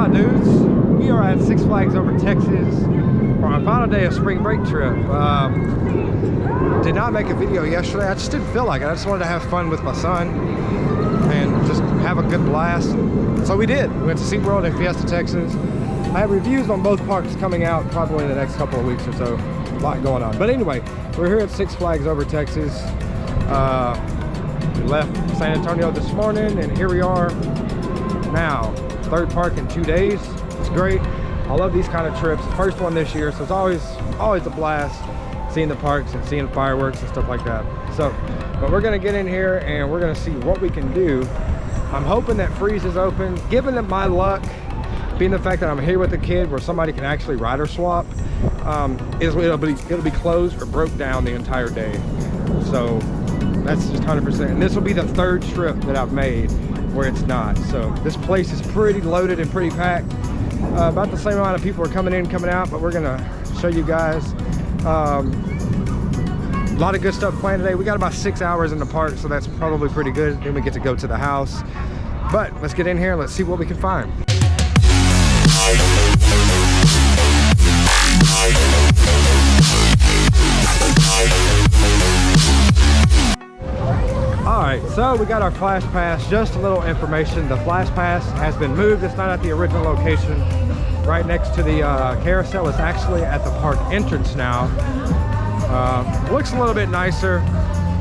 up, dudes? We are at Six Flags Over Texas for our final day of spring break trip. Did not make a video yesterday. I just didn't feel like it. I just wanted to have fun with my son and just have a good blast. So we did. We went to SeaWorld in Fiesta, Texas. I have reviews on both parks coming out probably in the next couple of weeks or so. A lot going on. But anyway, we're here at Six Flags Over Texas. We left San Antonio this morning and here we are now. Third park in 2 days. It's great. I love these kind of trips. First one this year, so it's always a blast seeing the parks and seeing fireworks and stuff like that. So, but we're gonna get in here and we're gonna see what we can do. I'm hoping that Freeze is open. Given that my luck, being the fact that I'm here with a kid where somebody can actually rider swap, it'll be closed or broke down the entire day. So that's just 100%. And this will be the third trip that I've made where it's not. So this place is pretty loaded and pretty packed. About the same amount of people are coming in, coming out, but we're gonna show you guys a lot of good stuff planned today. We got about 6 hours in the park, so that's probably pretty good. Then we get to go to the house. But let's get in here and let's see what we can find. Alright, so we got our Flash Pass. Just a little information. The Flash Pass has been moved. It's not at the original location right next to the carousel. It's actually at the park entrance now. Looks a little bit nicer,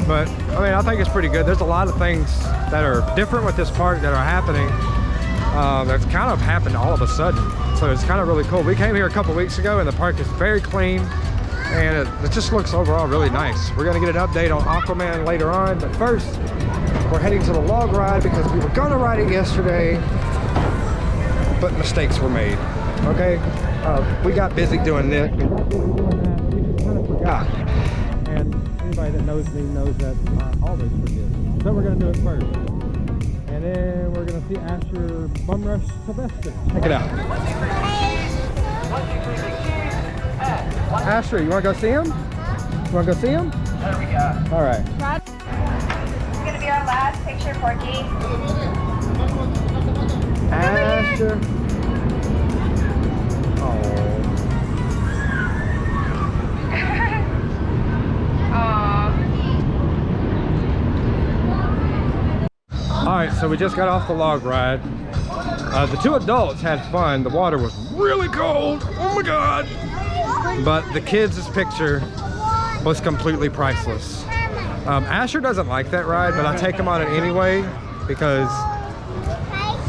but I mean, I think it's pretty good. There's a lot of things that are different with this park that are happening. That's kind of happened all of a sudden. So it's kind of really cool. We came here a couple weeks ago and the park is very clean. And it just looks overall really nice. We're gonna get an update on Aquaman later on, but first, we're heading to the log ride because we were gonna ride it yesterday, but mistakes were made, okay? We got busy doing this. We just kind of forgot. And anybody that knows me knows that I always forget. So we're gonna do it first. And then we're gonna see Asher Bum Rush Sylvester. Check it out. Asher, you want to go see him? You want to go see him? There we go. All right. It's going to be our last picture, Porky. Asher. All right, so we just got off the log ride. The two adults had fun. The water was really cold. Oh my God. But the kids' picture was completely priceless. Asher doesn't like that ride, but I take him on it anyway because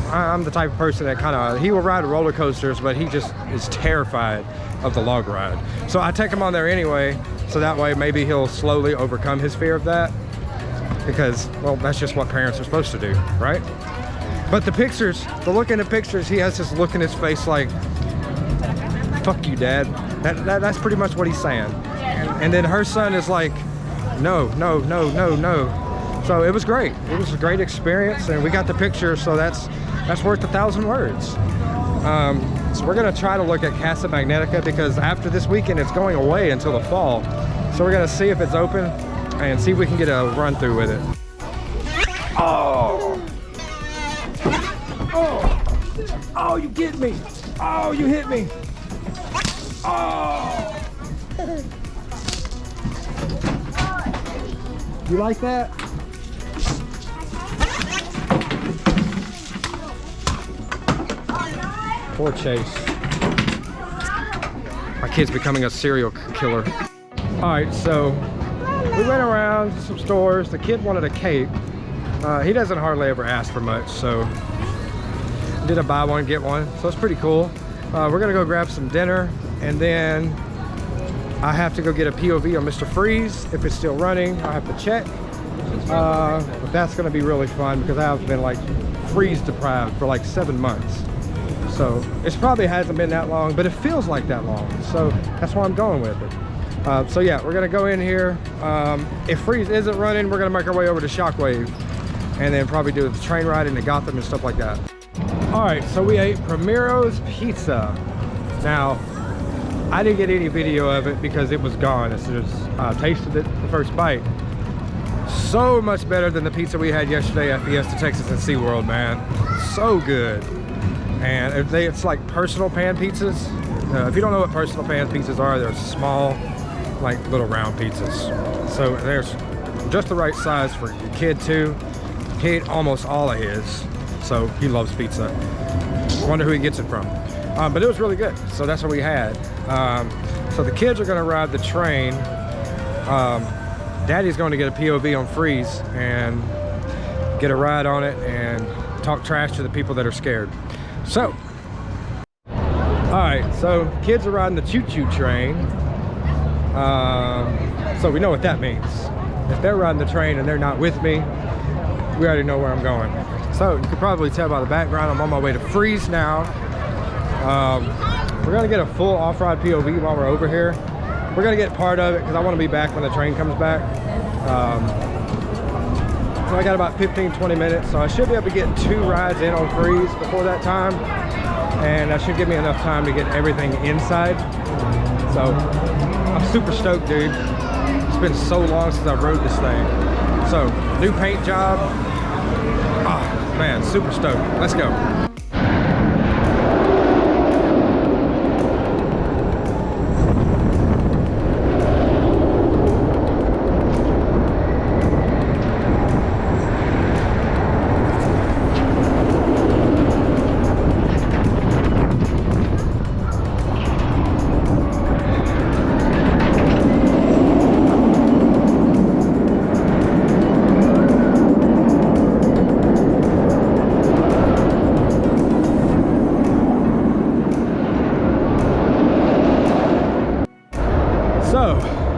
I'm the type of person that he will ride roller coasters, but he just is terrified of the log ride. So I take him on there anyway, so that way maybe he'll slowly overcome his fear of that because, well, that's just what parents are supposed to do, right? But the pictures, the look in the pictures, he has this look in his face like, fuck you, Dad. That's pretty much what he's saying. And then her son is like, no, no, no, no, no. So it was great. It was a great experience, and we got the picture, so that's worth 1,000 words. So we're gonna try to look at Casa Magnetica because after this weekend, it's going away until the fall. So we're gonna see if it's open and see if we can get a run through with it. Oh! Oh! Oh, you get me! Oh, you hit me! Oh! You like that? Poor Chase. My kid's becoming a serial killer. All right, so we went around to some stores. The kid wanted a cape. He doesn't hardly ever ask for much, so did a buy one, get one. So it's pretty cool. We're gonna go grab some dinner, and then I have to go get a POV on Mr. Freeze. If it's still running, I have to check. But that's gonna be really fun because I've been like freeze deprived for like 7 months. So it probably hasn't been that long, but it feels like that long. So that's why I'm going with it. So yeah, we're gonna go in here. If Freeze isn't running, we're gonna make our way over to Shockwave and then probably do the train ride into Gotham and stuff like that. All right, so we ate Primiro's Pizza. Now, I didn't get any video of it because it was gone as soon as I tasted it the first bite. So much better than the pizza we had yesterday at Fiesta, Texas and SeaWorld, man. So good. and it's like personal pan pizzas. If you don't know what personal pan pizzas are, they're small, like little round pizzas. So there's just the right size for your kid too. He ate almost all of his, so he loves pizza. Wonder who he gets it from. But it was really good, so that's what we had. So the kids are gonna ride the train. Daddy's going to get a POV on Freeze and get a ride on it and talk trash to the people that are scared. So, all right, so kids are riding the choo-choo train. So we know what that means. If they're riding the train and they're not with me, we already know where I'm going. So you can probably tell by the background, I'm on my way to Freeze now. We're gonna get a full off-ride POV while we're over here. We're gonna get part of it because I want to be back when the train comes back. So I got about 15-20 minutes, so I should be able to get 2 rides in on Freeze before that time, and that should give me enough time to get everything inside. So I'm super stoked, dude. It's been so long since I rode this thing. So new paint job. Oh man, super stoked. Let's go. So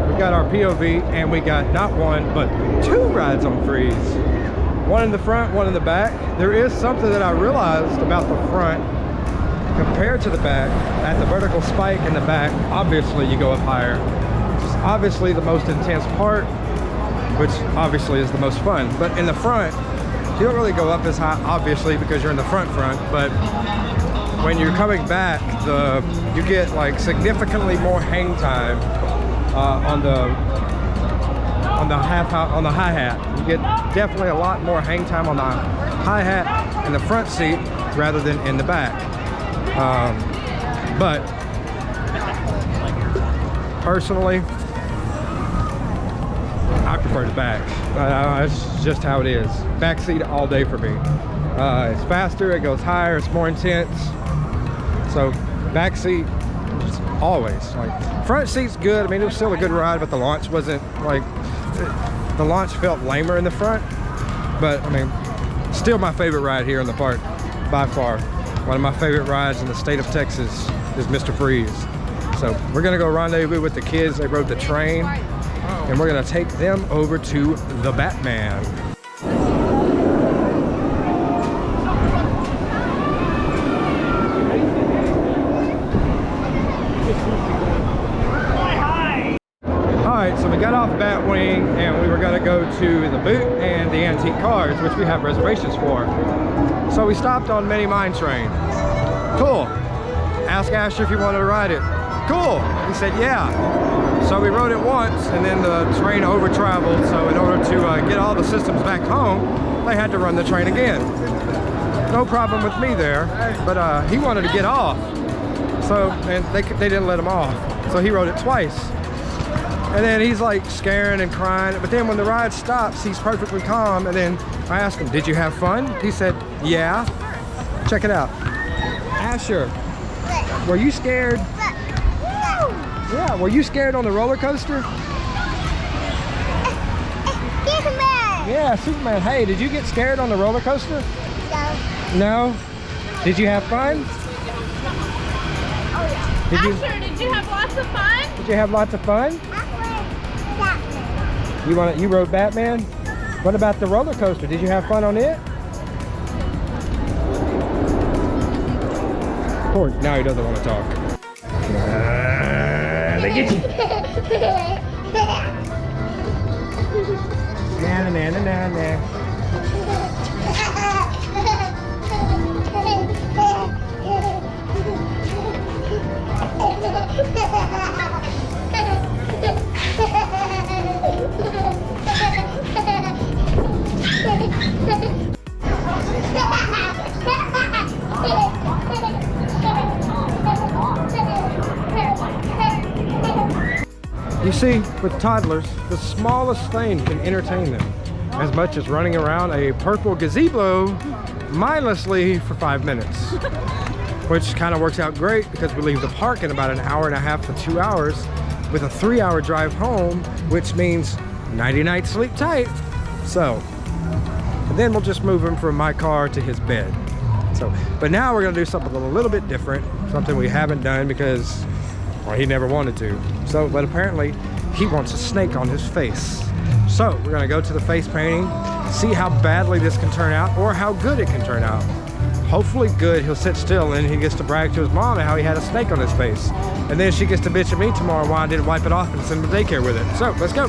we got our POV and we got not 1 but 2 rides on Freeze. 1 in the front, 1 in the back. There is something that I realized about the front compared to the back. At the vertical spike in the back, obviously you go up higher. It's obviously the most intense part, which obviously is the most fun. But in the front, you don't really go up as high, obviously, because you're in the front, but when you're coming back, you get like significantly more hang time on the hi-hat. You get definitely a lot more hang time on the hi-hat in the front seat rather than in the back. But personally, I prefer the back. It's just how it is. Back seat all day for me. It's faster, it goes higher, it's more intense. So back seat, just always. Like front seat's good. I mean, it was still a good ride, but the launch wasn't like, the launch felt lamer in the front. But I mean, still my favorite ride here in the park by far. One of my favorite rides in the state of Texas is Mr. Freeze. So we're gonna go rendezvous with the kids. They rode the train, and we're gonna take them over to the Batman. Alright, so we got off Batwing and we were gonna go to the Boot and the Antique Cars, which we have reservations for. So we stopped on Mini Mine Train. Cool. Asked Asher if he wanted to ride it. Cool. He said yeah. So we rode it once and then the train over traveled. So in order to get all the systems back home, they had to run the train again. No problem with me there, but he wanted to get off. So, and they didn't let him off. So he rode it twice. And then he's like scaring and crying. But then when the ride stops, he's perfectly calm. And then I asked him, did you have fun? He said, yeah. Check it out. Asher, were you scared? Yeah, were you scared on the roller coaster? Superman! Yeah, Superman. Hey, did you get scared on the roller coaster? No. No? Did you have fun? Oh yeah. Asher, did you have lots of fun? Did you have lots of fun? Batman. You rode Batman? What about the roller coaster? Did you have fun on it? Of course, now he doesn't want to talk. They get you. Na na na na na. You see, with toddlers, the smallest thing can entertain them, as much as running around a purple gazebo mindlessly for 5 minutes. Which kind of works out great because we leave the park in about an hour and a half to 2 hours with a 3-hour drive home, which means nighty-night sleep tight. So, and then we'll just move him from my car to his bed. So, but now we're gonna do something a little bit different, something we haven't done because, well, he never wanted to. So, but apparently he wants a snake on his face. So we're gonna go to the face painting, see how badly this can turn out or how good it can turn out. Hopefully good. He'll sit still and he gets to brag to his mom how he had a snake on his face. And then she gets to bitch at me tomorrow why I didn't wipe it off and send him to daycare with it. So let's go.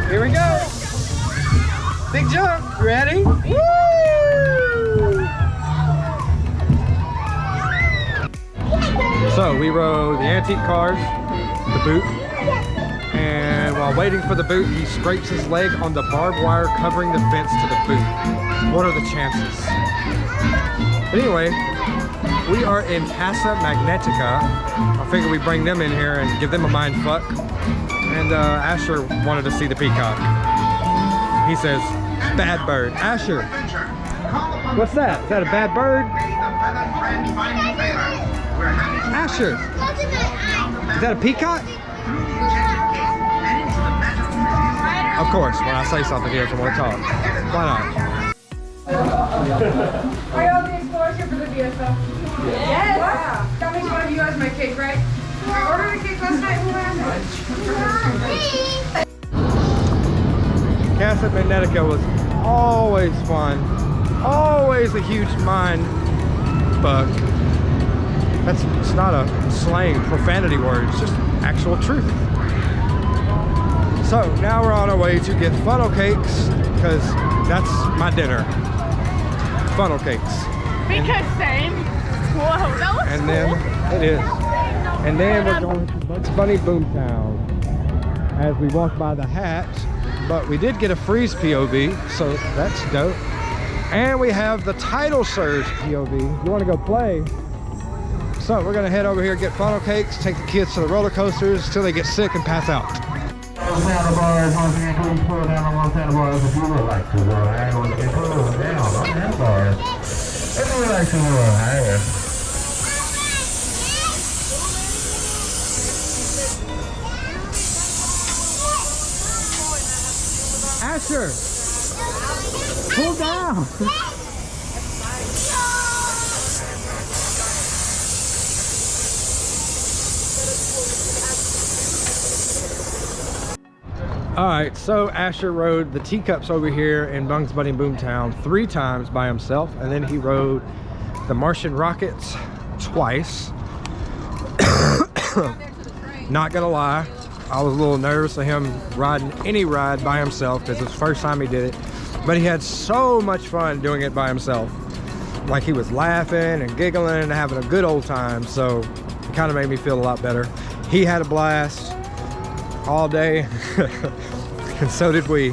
Here we go. Big jump. Ready? Woo! So we rode the antique cars, the boot, and while waiting for the boot, he scrapes his leg on the barbed wire covering the fence to the boot. What are the chances? But anyway, we are in Casa Magnetica. I figured we'd bring them in here and give them a mind fuck. And Asher wanted to see the peacock. He says, bad bird. Asher, what's that? Is that a bad bird? Asher, is that a peacock? Of course, when I say something here, someone will talk. Why not? Are y'all the explorers here for the DSL? Yes! Wow. That means one of you guys make cake, right? I ordered a cake last night. Who has it? Casa Magnetica was always fun. Always a huge mind fuck. It's not a slang profanity word, it's just actual truth. So now we're on our way to get funnel cakes because that's my dinner. Funnel cakes. Because same. Whoa, that looks And then cool. it is. And then we're going to Bugs Bunny Boomtown as we walk by the hat. But we did get a freeze POV, so that's dope. And we have the tidal surge POV. You want to go play? So we're gonna head over here, get funnel cakes, take the kids to the roller coasters till they get sick and pass out. Handlebars, once again, please pull down on those handlebars if you would like to. Alright, once again, pull down on handlebars if you would like to. Alright. Asher, pull down. All right, so Asher rode the teacups over here in Bugs Bunny Boomtown 3 times by himself, and then he rode the Martian Rockets twice. Not gonna lie, I was a little nervous of him riding any ride by himself because it's the first time he did it, but he had so much fun doing it by himself. Like, he was laughing and giggling and having a good old time, so it kind of made me feel a lot better. He had a blast all day and so did we.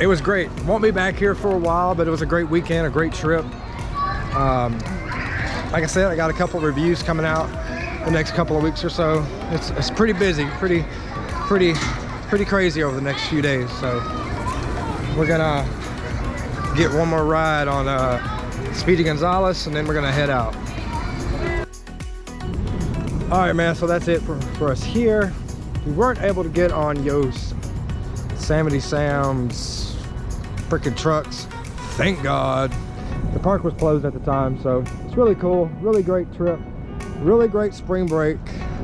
It was great. Won't be back here for a while, but it was a great weekend, a great trip. Like I said, I got a couple reviews coming out the next couple of weeks or so. It's pretty busy, pretty crazy over the next few days. So we're gonna get one more ride on Speedy Gonzales, and then we're gonna head out. All right, man, so that's it for us here. We weren't able to get on Yo's Yosemite Sam's, freaking trucks. Thank God. The park was closed at the time, so it's really cool. Really great trip. Really great spring break.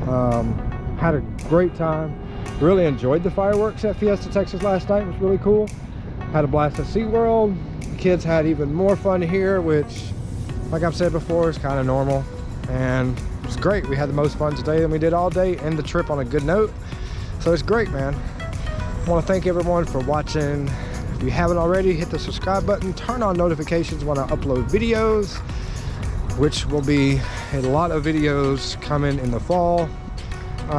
Had a great time. Really enjoyed the fireworks at Fiesta Texas last night. It was really cool. Had a blast at SeaWorld. The kids had even more fun here, which, like I've said before, is kind of normal. And it was great. We had the most fun today than we did all day. End the trip on a good note. So it's great, man. I want to thank everyone for watching. If you haven't already, hit the subscribe button. Turn on notifications when I upload videos, which will be a lot of videos coming in the fall. If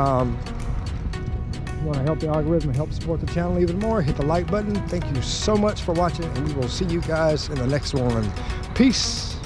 you want to help the algorithm and help support the channel even more, hit the like button. Thank you so much for watching, and we will see you guys in the next one. Peace.